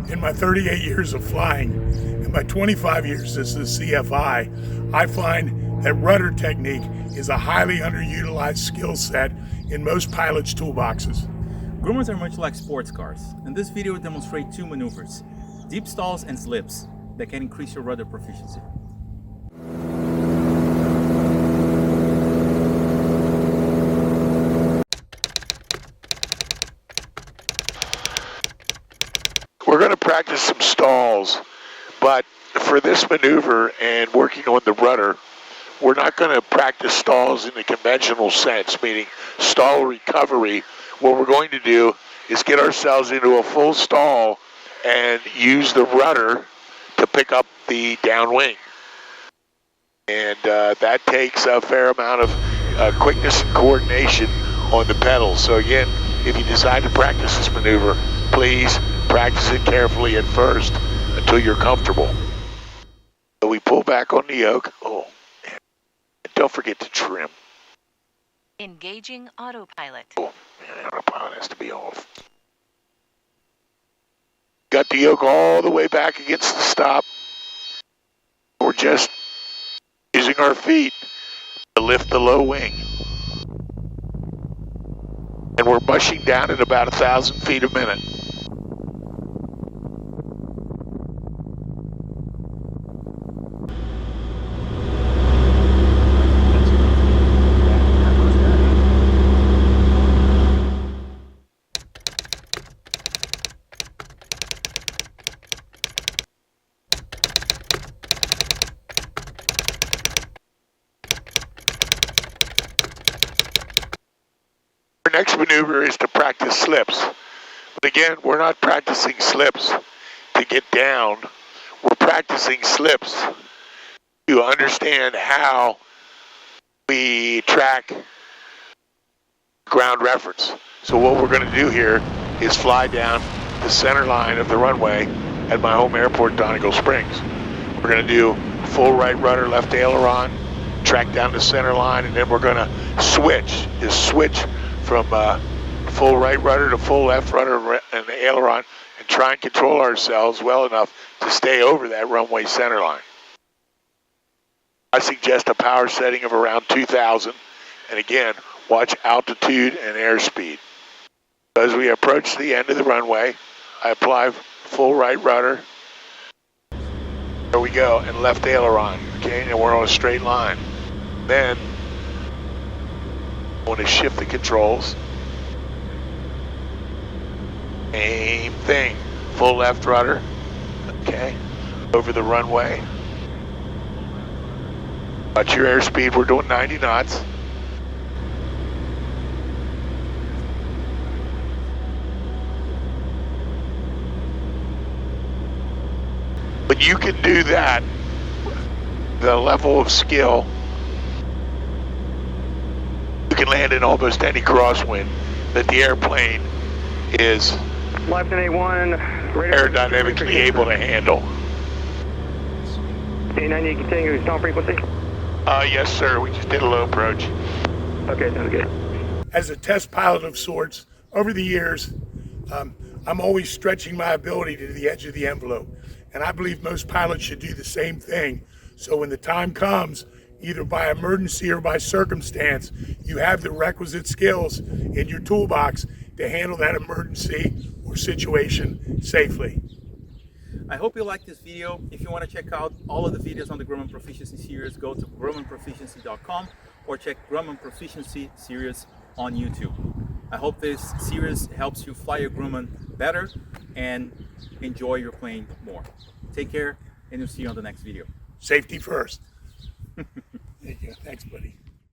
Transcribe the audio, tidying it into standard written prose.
In my 38 years of flying and my 25 years as a CFI, I find that rudder technique is a highly underutilized skill set in most pilots' toolboxes. Grummers are much like sports cars, and this video will demonstrate two maneuvers, deep stalls and slips, that can increase your rudder proficiency. We're going to practice some stalls, but for this maneuver and working on the rudder, we're not going to practice stalls in the conventional sense, meaning stall recovery. What we're going to do is get ourselves into a full stall and use the rudder to pick up the downwing. And that takes a fair amount of quickness and coordination on the pedals. So again, if you decide to practice this maneuver, please practice it carefully at first until you're comfortable. So we pull back on the yoke. Oh, and don't forget to trim. Engaging autopilot. Oh, man, autopilot has to be off. Got the yoke all the way back against the stop. We're just using our feet to lift the low wing. And we're mushing down at about 1,000 feet a minute. Our next maneuver is to practice slips. But again, we're not practicing slips to get down. We're practicing slips to understand how we track ground reference. So what we're going to do here is fly down the center line of the runway at my home airport, Donegal Springs. We're going to do full right rudder, left aileron, track down the center line, and then we're going to switch from full right rudder to full left rudder and the aileron, and try and control ourselves well enough to stay over that runway center line. I suggest a power setting of around 2,000, and again, watch altitude and airspeed. As we approach the end of the runway, I apply full right rudder. There we go, and left aileron, okay, and we're on a straight line. Then I want to shift the controls. Same thing, full left rudder, okay, over the runway. Watch your airspeed, we're doing 90 knots. When you can do that, the level of skill, you can land in almost any crosswind that the airplane is aerodynamically able to handle. 90 continuing stall frequency? Yes, sir. We just did a low approach. Okay, sounds good. As a test pilot of sorts, over the years, I'm always stretching my ability to the edge of the envelope. And I believe most pilots should do the same thing. So when the time comes, either by emergency or by circumstance, you have the requisite skills in your toolbox to handle that emergency or situation safely. I hope you liked this video. If you want to check out all of the videos on the Grumman Proficiency series, go to grummanproficiency.com or check Grumman Proficiency series on YouTube. I hope this series helps you fly your Grumman better and enjoy your plane more. Take care, and we'll see you on the next video. Safety first. There you go. Thanks, buddy.